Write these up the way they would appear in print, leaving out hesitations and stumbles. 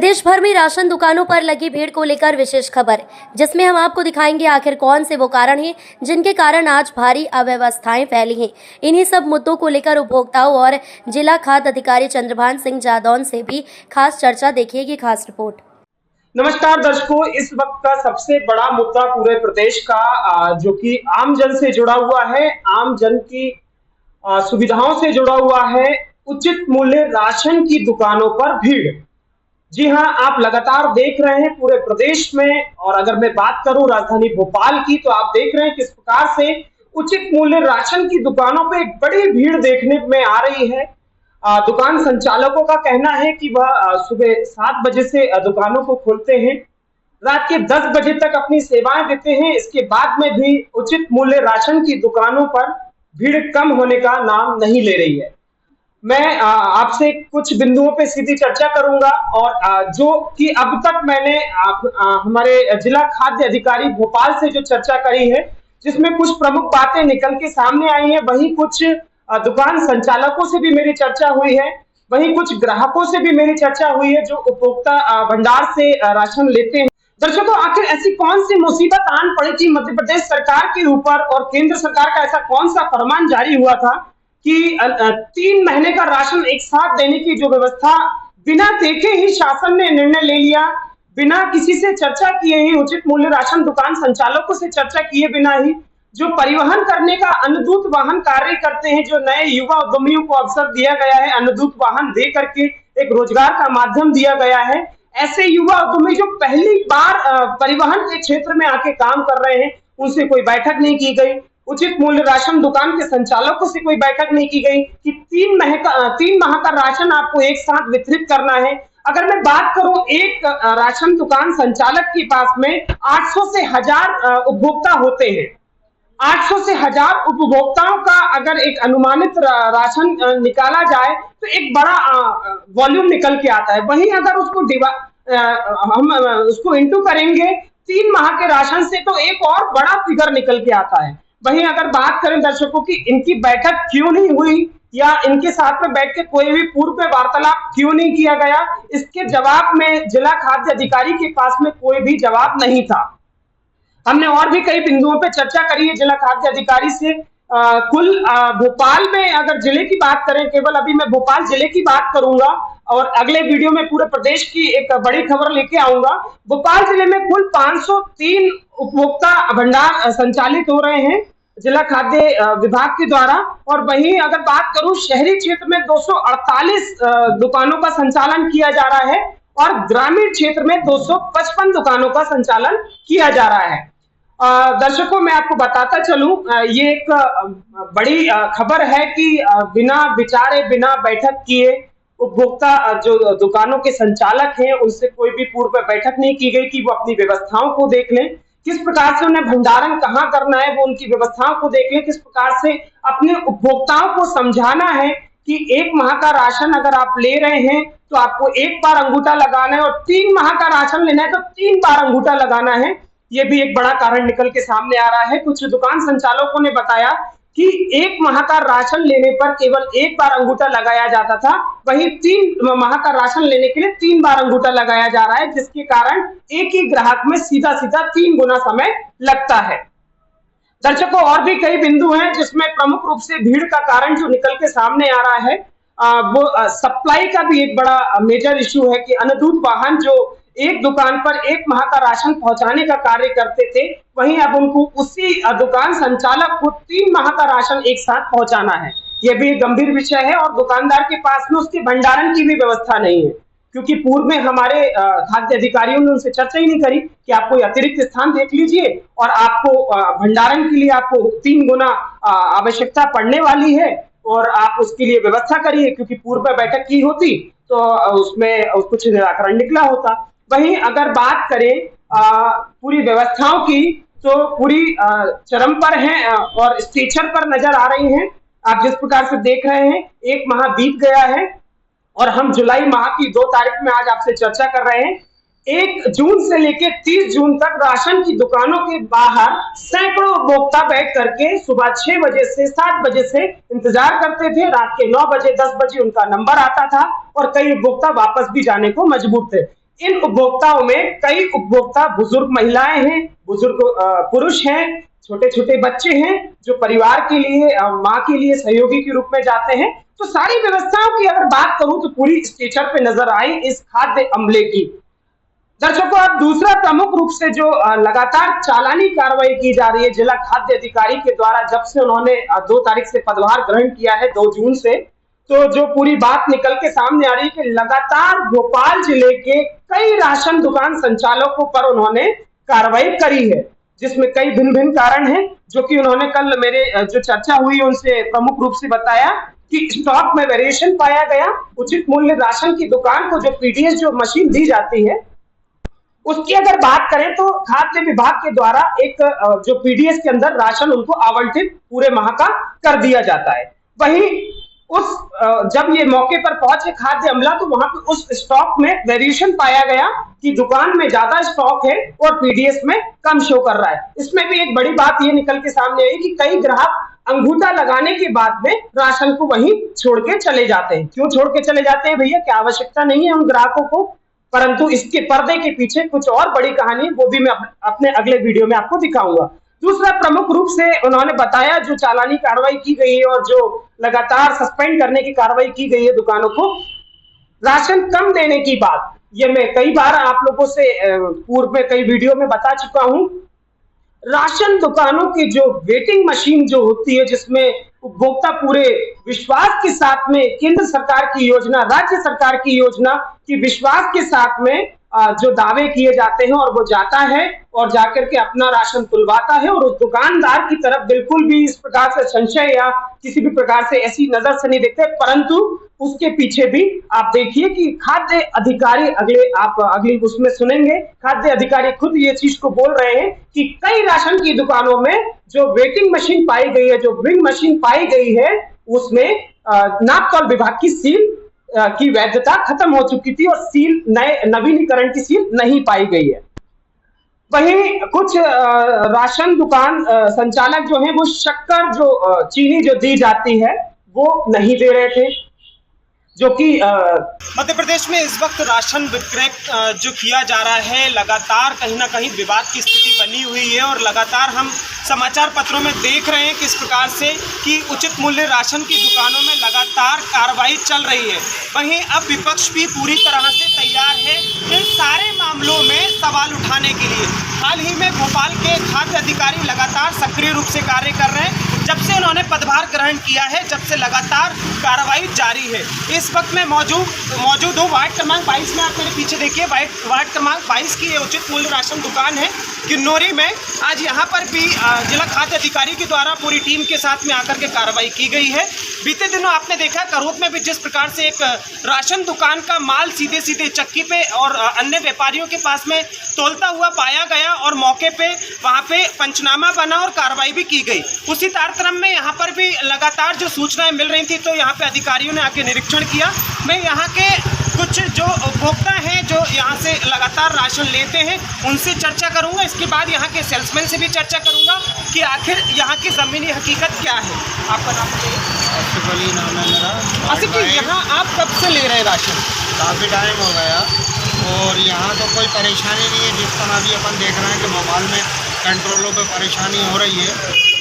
प्रदेश भर में राशन दुकानों पर लगी भीड़ को लेकर विशेष खबर, जिसमें हम आपको दिखाएंगे आखिर कौन से वो कारण हैं जिनके कारण आज भारी अव्यवस्थाएं फैली हैं। इन्हीं सब मुद्दों को लेकर उपभोक्ताओं और जिला खाद्य अधिकारी चंद्रभान सिंह जादौन से भी खास चर्चा। देखिए ये खास रिपोर्ट। नमस्कार दर्शकों, इस वक्त का सबसे बड़ा मुद्दा पूरे प्रदेश का जो कि आम जन से जुड़ा हुआ है, आम जन की सुविधाओं से जुड़ा हुआ है, उचित मूल्य राशन की दुकानों पर भीड़। जी हां, आप लगातार देख रहे हैं पूरे प्रदेश में, और अगर मैं बात करूं राजधानी भोपाल की तो आप देख रहे हैं किस प्रकार से उचित मूल्य राशन की दुकानों पे एक बड़ी भीड़ देखने में आ रही है। दुकान संचालकों का कहना है कि वह सुबह 7 बजे से दुकानों को खोलते हैं, रात के 10 बजे तक अपनी सेवाएं देते हैं। इसके बाद में भी उचित मूल्य राशन की दुकानों पर भीड़ कम होने का नाम नहीं ले रही है। मैं आपसे कुछ बिंदुओं पे सीधी चर्चा करूंगा, और जो कि अब तक मैंने हमारे जिला खाद्य अधिकारी भोपाल से जो चर्चा करी है, जिसमें कुछ प्रमुख बातें निकल के सामने आई हैं। वहीं कुछ दुकान संचालकों से भी मेरी चर्चा हुई है, वहीं कुछ ग्राहकों से भी मेरी चर्चा हुई है जो उपभोक्ता भंडार से राशन लेते हैं। दर्शकों, आखिर ऐसी कौन सी मुसीबत आन पड़ी थी मध्य प्रदेश सरकार के ऊपर, और केंद्र सरकार का ऐसा कौन सा फरमान जारी हुआ था कि 3 महीने का राशन एक साथ देने की जो व्यवस्था बिना देखे ही शासन ने निर्णय ले लिया, बिना किसी से चर्चा किए ही, उचित मूल्य राशन दुकान संचालकों से चर्चा किए बिना ही, जो परिवहन करने का अनुदूत वाहन कार्य करते हैं, जो नए युवा उद्यमियों को अवसर दिया गया है, अनुदूत वाहन दे करके एक रोजगार का माध्यम दिया गया है, ऐसे युवा उद्यमी जो पहली बार परिवहन के क्षेत्र में आके काम कर रहे हैं, उनसे कोई बैठक नहीं की गई। उचित मूल्य राशन दुकान के संचालकों से कोई बैठक नहीं की गई कि 3 माह का राशन आपको एक साथ वितरित करना है। अगर मैं बात करूं, एक राशन दुकान संचालक के पास में 800 से 1000 उपभोक्ता होते हैं। 800 से 1000 उपभोक्ताओं का अगर एक अनुमानित राशन निकाला जाए तो एक बड़ा वॉल्यूम निकल के आता है। वहीं अगर हम उसको इंटू करेंगे 3 माह के राशन से तो एक और बड़ा फिगर निकल के आता है। वहीं अगर बात करें दर्शकों की इनकी बैठक क्यों नहीं हुई, या इनके साथ में बैठ के कोई भी पूर्व में वार्तालाप क्यों नहीं किया गया, इसके जवाब में जिला खाद्य अधिकारी के पास में कोई भी जवाब नहीं था। हमने और भी कई बिंदुओं पे चर्चा करी है जिला खाद्य अधिकारी से। भोपाल में अगर जिले की बात करें, केवल अभी मैं भोपाल जिले की बात करूंगा और अगले वीडियो में पूरे प्रदेश की एक बड़ी खबर लेके आऊंगा। भोपाल जिले में कुल 503 उपभोक्ता भंडार संचालित हो रहे हैं जिला खाद्य विभाग के द्वारा, और वहीं अगर बात करूं शहरी क्षेत्र में 248 दुकानों का संचालन किया जा रहा है, और ग्रामीण क्षेत्र में 255 दुकानों का संचालन किया जा रहा है। दर्शकों, मैं आपको बताता चलूं, ये एक बड़ी खबर है कि बिना विचारे, बिना बैठक किए उपभोक्ता जो दुकानों के संचालक हैं उनसे कोई भी पूर्व बैठक नहीं की गई कि वो अपनी व्यवस्थाओं को देख लें, किस प्रकार से उन्हें भंडारण कहाँ करना है वो उनकी व्यवस्थाओं को देख लें, किस प्रकार से अपने उपभोक्ताओं को समझाना है कि 1 माह का राशन अगर आप ले रहे हैं तो आपको 1 बार अंगूठा लगाना है, और 3 माह का राशन लेना है तो 3 बार अंगूठा लगाना है। ये भी एक बड़ा कारण निकल के सामने आ रहा है। कुछ दुकान संचालकों ने बताया कि 1 माह का राशन लेने पर केवल 1 बार अंगूठा लगाया जाता था, वहीं 3 माह का राशन लेने के लिए 3 बार अंगूठा लगाया जा रहा है, जिसके कारण एक ही ग्राहक में सीधा 3 गुना समय लगता है। दर्शकों, और भी कई बिंदु हैं जिसमें प्रमुख रूप से भीड़ का कारण जो निकल के सामने आ रहा है, वो सप्लाई का भी एक बड़ा मेजर इश्यू है कि अनुदूत वाहन जो एक दुकान पर 1 माह का राशन पहुंचाने का कार्य करते थे, वहीं अब उनको उसी दुकान संचालक को 3 माह का राशन एक साथ पहुंचाना है। यह भी एक गंभीर विषय है, और दुकानदार के पास में उसके भंडारण की भी व्यवस्था नहीं है, क्योंकि पूर्व में हमारे खाद्य अधिकारियों ने उनसे चर्चा ही नहीं करी कि आप कोई अतिरिक्त स्थान देख लीजिए और आपको भंडारण के लिए आपको 3 गुना आवश्यकता पड़ने वाली है, और आप उसके लिए व्यवस्था करिए, क्योंकि पूर्व में बैठक की होती तो उसमें कुछ निराकरण निकला होता। वहीं अगर बात करें पूरी व्यवस्थाओं की, तो पूरी चरम पर हैं और स्टेचर पर नजर आ रही हैं। आप जिस प्रकार से देख रहे हैं, 1 माह बीत गया है और हम जुलाई माह की 2 तारीख में आज आपसे चर्चा कर रहे हैं। 1 जून से लेकर 30 जून तक राशन की दुकानों के बाहर सैकड़ों उपभोक्ता बैठ करके सुबह 6 बजे से 7 बजे से इंतजार करते थे। रात के 9 बजे 10 बजे उनका नंबर आता था, और कई उपभोक्ता वापस भी जाने को मजबूर थे। इन उपभोक्ताओं में कई उपभोक्ता बुजुर्ग महिलाएं हैं, बुजुर्ग पुरुष हैं, छोटे छोटे बच्चे हैं जो परिवार के लिए माँ के लिए सहयोगी के रूप में जाते हैं। तो सारी व्यवस्थाओं की अगर बात करूं तो पूरी स्ट्रक्चर पे नजर आई इस खाद्य अमले की। दर्शकों, अब दूसरा प्रमुख रूप से जो लगातार चालानी कार्रवाई की जा रही है जिला खाद्य अधिकारी के द्वारा, जब से उन्होंने 2 तारीख से पदभार ग्रहण किया है 2 जून से, तो जो पूरी बात निकल के सामने आ रही है कि लगातार भोपाल जिले के कई राशन दुकान संचालकों पर उन्होंने कार्रवाई करी है, जिसमें कई भिन्न भिन्न कारण हैं, जो कि उन्होंने कल मेरे जो चर्चा हुई उनसे प्रमुख रूप से बताया कि स्टॉक में वेरिएशन पाया गया, उचित मूल्य राशन की दुकान को जो पीडीएस जो मशीन दी जाती है उसकी अगर बात करें तो खाद्य विभाग के द्वारा एक जो पीडीएस के अंदर राशन उनको आवंटित पूरे माह का कर दिया जाता है। वहीं उस जब ये मौके पर पहुंचे खाद्य अमला तो वहां पर उस स्टॉक में वेरिएशन पाया गया कि दुकान में ज्यादा स्टॉक है और पीडीएस में कम शो कर रहा है। इसमें भी एक बड़ी बात ये निकल के सामने आई कि कई ग्राहक अंगूठा लगाने के बाद में राशन को वहीं छोड़ के चले जाते हैं। क्यों छोड़ के चले जाते हैं भैया? क्या आवश्यकता नहीं है उन ग्राहकों को? परंतु इसके पर्दे के पीछे कुछ और बड़ी कहानी, वो भी मैं अपने अगले वीडियो में आपको दिखाऊंगा। दूसरा प्रमुख रूप से उन्होंने बताया जो चालानी कार्रवाई की गई है और जो लगातार सस्पेंड करने की कार्रवाई की गई है दुकानों को, राशन कम देने की बात, ये मैं कई बार आप लोगों से पूर्व में कई वीडियो में बता चुका हूं। राशन दुकानों की जो वेटिंग मशीन जो होती है, जिसमें उपभोक्ता पूरे विश्वास के साथ में केंद्र सरकार की योजना, राज्य सरकार की योजना की विश्वास के साथ में जो दावे किए जाते हैं और वो जाता है और जाकर के अपना राशन तुलवाता है और उस दुकानदार की तरफ बिल्कुल भी इस प्रकार से संशय या किसी भी प्रकार से ऐसी नजर से नहीं देखते। परंतु उसके पीछे भी आप देखिए कि खाद्य अधिकारी अगली उसमें सुनेंगे, खाद्य अधिकारी खुद ये चीज को बोल रहे हैं कि कई राशन की दुकानों में जो वेटिंग मशीन पाई गई है, जो बिंग मशीन पाई गई है, उसमें नापतोल विभाग की सील की वैधता खत्म हो चुकी थी और सील नवीनीकरण की सील नहीं पाई गई है। वहीं कुछ राशन दुकान संचालक जो हैं वो शक्कर जो चीनी जो दी जाती है वो नहीं दे रहे थे, जो कि मध्य प्रदेश में इस वक्त राशन विक्रय जो किया जा रहा है लगातार कहीं ना कहीं विवाद की स्थिति बनी हुई है और लगातार हम समाचार पत्रों में देख रहे हैं किस प्रकार से कि उचित मूल्य राशन की दुकानों में लगातार कार्रवाई चल रही है। वहीं अब विपक्ष भी पूरी तरह से तैयार है इन सारे मामलों में सवाल उठाने के लिए। हाल ही में भोपाल के खाद्य अधिकारी लगातार सक्रिय रूप से कार्य कर रहे हैं। जब से उन्होंने पदभार ग्रहण किया है, जब से लगातार कार्रवाई जारी है। इस वक्त मैं मौजूद हूँ वार्ड क्रमांक 22 में। आप मेरे पीछे देखिए, वार्ड क्रमांक 22 की ये उचित मूल्य राशन दुकान है किन्नौरी में। आज यहाँ पर भी जिला खाद्य अधिकारी के द्वारा पूरी टीम के साथ में आकर के कार्रवाई की गई है। बीते दिनों आपने देखा करोत में भी जिस प्रकार से एक राशन दुकान का माल सीधे सीधे चक्की पे और अन्य व्यापारियों के पास में तोलता हुआ पाया गया और मौके पे वहाँ पे पंचनामा बना और कार्रवाई भी की गई। उसी तारतम्य में यहाँ पर भी लगातार जो सूचनाएं मिल रही थी तो यहाँ पे अधिकारियों ने आके निरीक्षण किया। मैं यहाँ के कुछ जो उपभोक्ता हैं जो यहाँ से लगातार राशन लेते हैं उनसे चर्चा करूँगा। इसके बाद यहाँ के सेल्समैन से भी चर्चा करूँगा कि आखिर यहाँ की ज़मीनी हकीकत क्या है। आपका नाम बताइए? आसिफ अली नाम है मेरा। आसिफ जी, यहाँ आप कब से ले रहे हैं राशन? काफ़ी टाइम हो गया और यहाँ तो कोई परेशानी नहीं है। जिस तरह अभी अपन देख रहे हैं कि भोपाल में कंट्रोलों पे परेशानी हो रही है,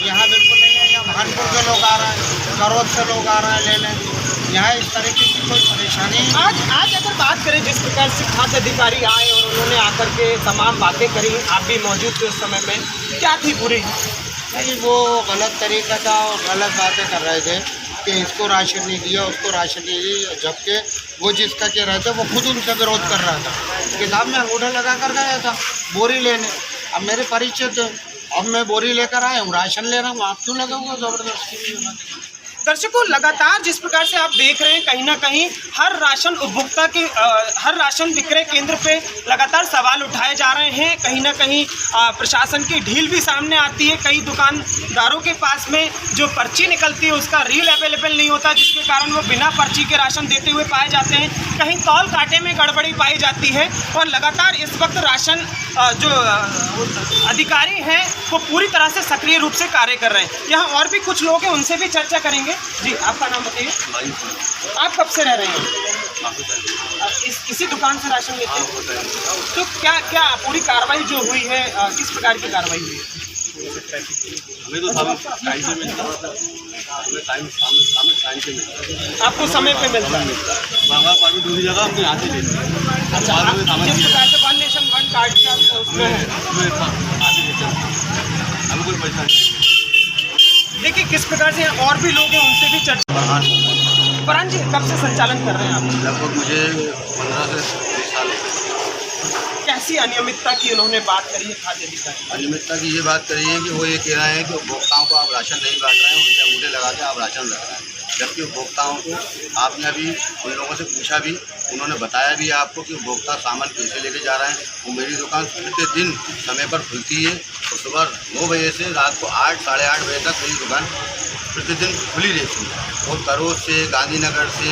यहाँ बिल्कुल नहीं है। यहाँ भानपुर के लोग आ रहे हैं, करोत से लोग आ रहे हैं लेने, यहाँ इस तरीके की कोई परेशानी नहीं। आज अगर बात करें जिस प्रकार से खाद्य अधिकारी आए और उन्होंने आकर के तमाम बातें करी, आप भी मौजूद थे उस समय में, क्या थी पूरी? नहीं, वो गलत तरीका था और गलत बातें कर रहे थे कि इसको राशन नहीं दिया, उसको राशन नहीं दिया, जबकि वो जिसका कह रहे थे वो खुद उनका विरोध कर रहा था। किताब में अंगूठा लगा कर गया था बोरी लेने। अब मेरे परिचय थे, अब मैं बोरी लेकर आया हूँ, राशन ले रहा हूँ, आप क्यों लगाऊंगा ज़बरदस्ती? दर्शकों, लगातार जिस प्रकार से आप देख रहे हैं कहीं ना कहीं हर राशन उपभोक्ता के हर राशन विक्रय केंद्र पे लगातार सवाल उठाए जा रहे हैं। कहीं ना कहीं प्रशासन की ढील भी सामने आती है। कई दुकानदारों के पास में जो पर्ची निकलती है उसका रील अवेलेबल नहीं होता, जिसके कारण वो बिना पर्ची के राशन देते हुए पाए जाते हैं। कहीं तौल कांटे में गड़बड़ी पाई जाती है और लगातार इस वक्त राशन जो अधिकारी हैं वो पूरी तरह से सक्रिय रूप से कार्य कर रहे हैं। यहाँ और भी कुछ लोग हैं, उनसे भी चर्चा करेंगे। जी, आपका नाम बताइए? आप कब से रह रहे हैं? काफ़ी सारी इसी दुकान से राशन लेते हाँ हैं? होता है। तो क्या क्या पूरी कार्रवाई जो हुई है किस प्रकार की कार्रवाई हुई है? हमें तो टाइम से मिलता है, हमें टाइम टाइम से मिलता है, आपको समय पे मिलता है? महंगा पानी दूसरी जगह हम यहाँ से लेते हैं। अच्छा, बाद में सामान जिस दिया प्रकार से वन नेशन वन कार्ड का उसमें है, हमें आगे देते हैं, हमें कोई पैसा नहीं। देखिए किस प्रकार से और भी लोग हैं उनसे भी चर्चा। फरहान जी कब से संचालन कर रहे हैं आप? लगभग मुझे 15 से 20 साल हो गए। कैसी अनियमितता की उन्होंने बात करी है खाद्य अधिकारी? अनियमितता की ये बात करी है कि वो ये कह रहे हैं कि उपभोक्ताओं को आप राशन नहीं बांट रहे हैं, उनके अंगूठे लगा के आप राशन रख रहे हैं, जबकि उपभोक्ताओं को आपने अभी उन लोगों से पूछा भी, उन्होंने बताया भी आपको कि उपभोक्ता सामान कैसे लेके जा रहे हैं। वो मेरी दुकान प्रतिदिन समय पर खुलती है और सुबह 9 बजे से रात को 8 साढ़े 8 बजे तक मेरी दुकान प्रतिदिन खुली रहती है और करोड़ से, गांधीनगर से,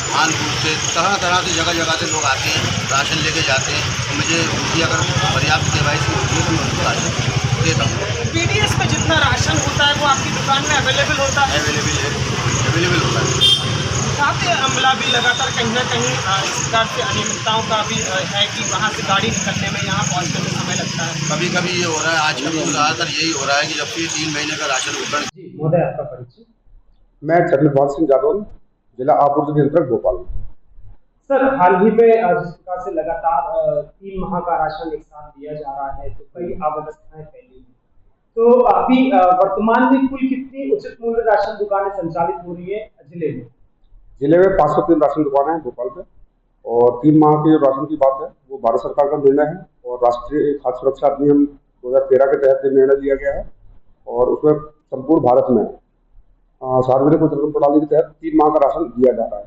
कानपुर से, तरह तरह से जगह जगह से लोग आते हैं, राशन लेके जाते हैं। तो मुझे उनकी अगर पर्याप्त KYC होती है तो मैं उनको राशन देता हूँ। पीडीएस में जितना राशन होता है वो आपकी दुकान में अवेलेबल होता है? अवेलेबल होता है। खाद्य अमला भी लगातार कहीं ना कहीं इस प्रकार से अनियमितताओं का भी है कि वहाँ से गाड़ी निकलने में यहाँ पहुँचने में समय लगता है। कभी कभी ये हो रहा है, आजकल तो ज़्यादातर यही हो रहा है कि जब से 3 महीने का राशन वितरण। जी महोदय, आपका परिचय? मैं चंद्रपाल सिंह जादौन, जिला आपूर्ति नियंत्रक भोपाल। सर, हाल ही में जिस प्रकार से लगातार 3 माह का राशन एक साथ दिया जा रहा है तो कई अव्यवस्थाएं फैली हैं। तो अभी वर्तमान में कुल कितनी उचित मूल्य राशन दुकानें संचालित हो रही है जिले में? जिले में 503 राशन दुकानें हैं भोपाल में, और 3 माह के जो राशन की बात है वो भारत सरकार का निर्णय है और राष्ट्रीय खाद्य सुरक्षा अधिनियम 2013 के तहत निर्णय लिया गया है और उसमें संपूर्ण भारत में सार्वजनिक वितरण प्रणाली के तहत 3 माह का राशन दिया जा रहा है।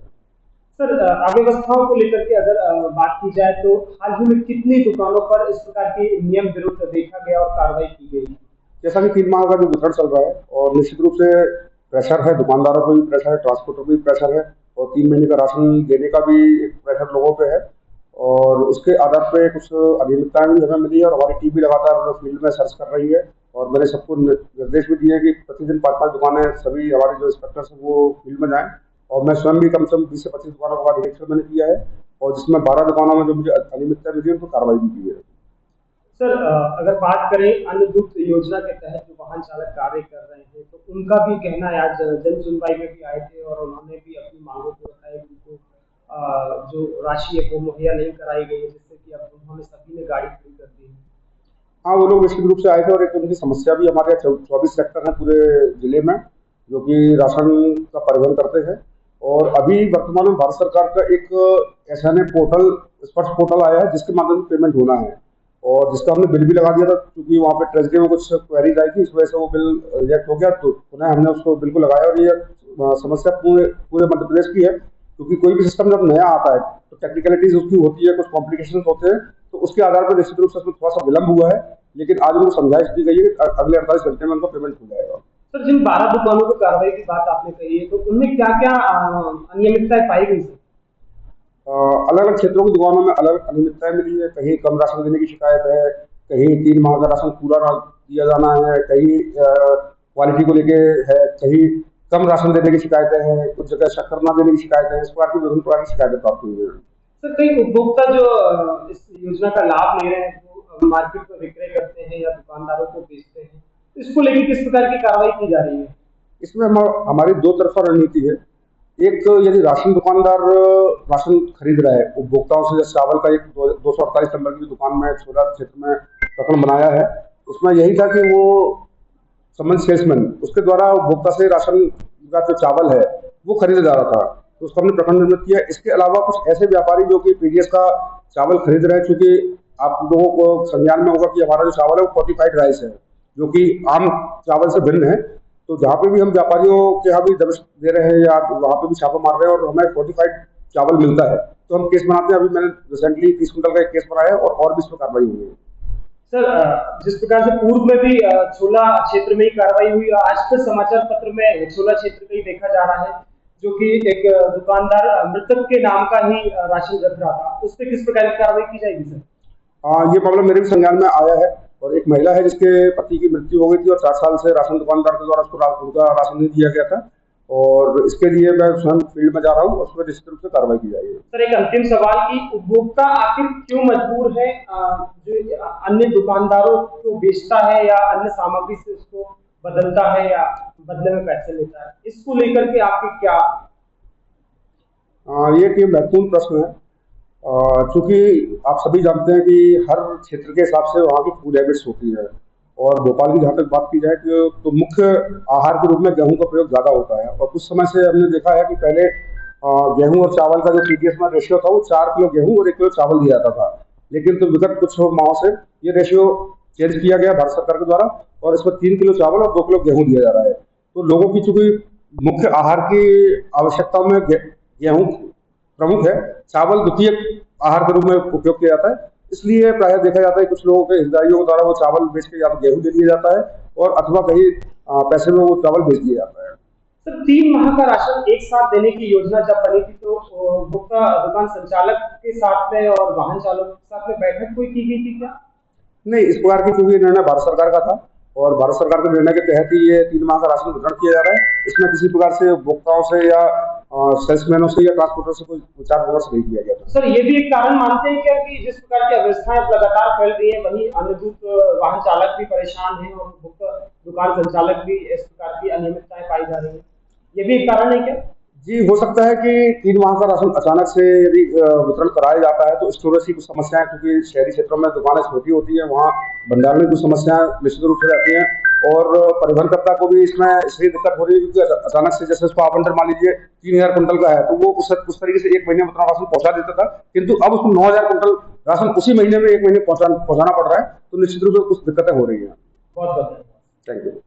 सर, अव्यवस्थाओं को लेकर के अगर बात की जाए तो हाल ही में कितनी दुकानों पर इस प्रकार के नियम विरुद्ध देखा गया और कार्रवाई की गई? जैसा कि 3 माह का जो वितरण चल रहा है और निश्चित रूप से प्रेशर है, दुकानदारों पर भी प्रेशर है, ट्रांसपोर्टर पर भी प्रेशर है और 3 महीने का राशन देने का भी एक प्रेशर लोगों पे है और उसके आधार पे कुछ अनियमितताएं भी हमें मिली है और हमारी टीम भी लगातार फील्ड में सर्च कर रही है और मैंने सबको निर्देश भी दिए कि प्रतिदिन 5-5 दुकानें सभी हमारे जो इंस्पेक्टर्स हैं वो फील्ड में जाएं और मैं स्वयं भी कम से कम 20 से 25 दुकानों का निरीक्षण मैंने किया है और जिसमें 12 दुकानों में जो मुझे अनियमितता मिली है उनको कार्रवाई भी की है। सर, अगर बात करें अन्न दुग्ध योजना के तहत जो वाहन चालक कार्य कर रहे हैं तो उनका भी कहना है, आज जन सुनवाई में भी आए थे और उन्होंने भी अपनी मांगों को रखा है कि उनको जो राशि है वो मुहैया नहीं कराई गई है, जिससे कि अब उन्होंने सभी ने गाड़ी खड़ी कर दी है। हाँ, वो लोग निश्चित रूप से आए थे और एक उनकी समस्या भी, हमारे 24 सेक्टर हैं पूरे जिले में जो कि राशन का परिवहन करते हैं और अभी वर्तमान में भारत सरकार का एक SNA पोर्टल, स्पर्श पोर्टल आया है जिसके माध्यम से पेमेंट होना है और जिसका हमने बिल भी लगा दिया था क्योंकि वहाँ पे ट्रेजरी में कुछ क्वेरीज आई थी, इस वजह से वो बिल रिजेक्ट हो गया तो पुनः हमने उसको बिल को लगाया और ये समस्या पूरे मध्य प्रदेश की है क्योंकि कोई भी सिस्टम जब नया आता है तो टेक्निकलिटीज उसकी होती है, कुछ कॉम्प्लिकेशन होते हैं, तो उसके आधार पर निश्चित रूप से उसमें थोड़ा सा विलम्ब हुआ है, लेकिन आज उनको समझाइश दी गई है कि अगले 48 घंटे में उनका पेमेंट हो जाएगा। सर, जिन 12 दुकानों की कार्रवाई की बात आपने कही है तो उनमें क्या क्या अनियमितताएं पाई गई? अलग अलग क्षेत्रों की दुकानों में अलग अनियमितताएं मिली है, कहीं कम राशन देने की शिकायत है, कहीं 3 माह का राशन पूरा दिया जाना है, कहीं क्वालिटी को लेके है, कहीं कम राशन देने की शिकायतें हैं, कुछ जगह शक्कर न देने की शिकायतें हैं, इस प्रकार की विभिन्न प्रकार की शिकायतें प्राप्त हुई है। सर, कई उपभोक्ता जो इस योजना का लाभ ले रहे हैं वो मार्केट में विक्रय करते हैं या दुकानदारों को बेचते हैं, इसको लेकर किस प्रकार की कार्रवाई की जा रही है? इसमें हमारी 2 तरफा रणनीति है। एक, यदि राशन दुकानदार राशन खरीद रहा है उपभोक्ताओं से, जैसे चावल का एक 248 नंबर की दुकान में छोला क्षेत्र में प्रकरण बनाया है, उसमें यही था कि वो समन सेल्समैन उसके द्वारा उपभोक्ता से राशन का जो चावल है वो खरीदा जा रहा था, तो उसको हमने प्रकरण निर्मित किया। इसके अलावा कुछ ऐसे व्यापारी जो कि पीडीएस का चावल खरीद रहे हैं, चूंकि आप लोगों को संज्ञान में होगा कि हमारा जो चावल है वो फोर्टिफाइड राइस है जो कि आम चावल से भिन्न है, तो जहाँ पे भी हम व्यापारियों के यहाँ भी दबिश दे रहे हैं या वहाँ पे भी छापा मार रहे हैं और हमें फोर्टिफाइड चावल मिलता है तो हम केस बनाते हैं। अभी मैंने रिसेंटली 30 कुंटल का एक केस बनाया है और भी इस पर कार्रवाई हुई है। सर, जिस प्रकार से पूर्व में भी छोला क्षेत्र में ही कार्रवाई हुई, आज के समाचार पत्र में छोला क्षेत्र में ही देखा जा रहा है जो कि एक दुकानदार मृतक के नाम का ही राशन रख रहा था, उस पर किस प्रकार की कार्रवाई की जाएगी? सर, ये मामला मेरे भी संज्ञान में आया है और एक महिला है जिसके पति की मृत्यु हो गई थी और 4 साल से राशन दुकानदार के द्वारा उसको उनका राशन नहीं दिया गया था और इसके लिए मैं स्वयं फील्ड में जा रहा हूँ और उस पर निश्चित रूप से कार्रवाई की जाएगी। सर, एक अंतिम सवाल कि उपभोक्ता आखिर क्यों मजबूर है जो अन्य दुकानदारों को बेचता है या अन्य सामग्री से उसको बदलता है या बदले में पैसे लेता है, इसको लेकर के आपकी क्या? ये एक महत्वपूर्ण प्रश्न है। चूंकि आप सभी जानते हैं कि हर क्षेत्र के हिसाब से वहाँ की फूड हैबिट्स होती है और भोपाल की जहाँ तक बात की जाए तो मुख्य आहार के रूप में गेहूं का प्रयोग ज़्यादा होता है और कुछ समय से हमने देखा है कि पहले गेहूं और चावल का जो पीडीएस में रेशियो था वो 4 किलो गेहूं और 1 किलो चावल दिया जाता था, लेकिन तो विगत कुछ माहों से ये रेशियो चेंज किया गया भारत सरकार के द्वारा और इसमें 3 किलो चावल और 2 किलो गेहूं दिया जा रहा है। तो लोगों की चूंकि मुख्य आहार की आवश्यकताओं में गेहूं प्रमुख है, चावल द्वितीय आहार के रूप में उपयोग किया जाता है, इसलिए प्रायः देखा जाता है कुछ लोगों के हितग्राहियों द्वारा वो चावल बेच के या तो गेहूं दे दिया जाता है और अथवा कहीं पैसे में वो चावल बेच दिया जाता है। सर, 3 माह का राशन एक साथ देने की योजना जब बनी थी तो उपभोक्ता दुकान संचालक के साथ में और वाहन चालकों के साथ में बैठक कोई की गई थी क्या? नहीं, इस प्रकार की चूंकि निर्णय भारत सरकार का था और भारत सरकार के निर्णय के तहत ही ये 3 माह का राशन वितरण किया जा रहा है। इसमें किसी प्रकार से उपभोक्ताओं से या सेल्समैनों से या ट्रांसपोर्टर से कोई विचार विमर्श नहीं किया गया था। सर, ये भी एक कारण मानते हैं क्या कि जिस प्रकार की अव्यवस्थाएं लगातार फैल रही है वहीं अनियमित वाहन चालक भी परेशान है और उपभोक्ता दुकान संचालक भी इस प्रकार की अनियमितताएं पाई जा रही है, ये भी एक कारण है क्या? जी, हो सकता है कि 3 माह का राशन अचानक से यदि वितरण कराया जाता है तो स्टोरेज की कुछ समस्याएं, क्योंकि शहरी क्षेत्रों में दुकानें छोटी होती हैं, वहाँ भंडारण की कुछ समस्याएं निश्चित रूप से रहती हैं और परिवहनकर्ता को भी इसमें इसलिए दिक्कत हो रही है क्योंकि अचानक से जैसे उसको आवंटन मान लीजिए 3000 कुंटल का है तो वो उस तरीके से 1 महीने में उतना राशन पहुंचा देता था, किंतु अब उसको 9000 कुंटल राशन उसी महीने में 1 महीने पहुंचाना पड़ रहा है, तो निश्चित रूप से कुछ दिक्कतें हो रही हैं। बहुत बहुत थैंक यू।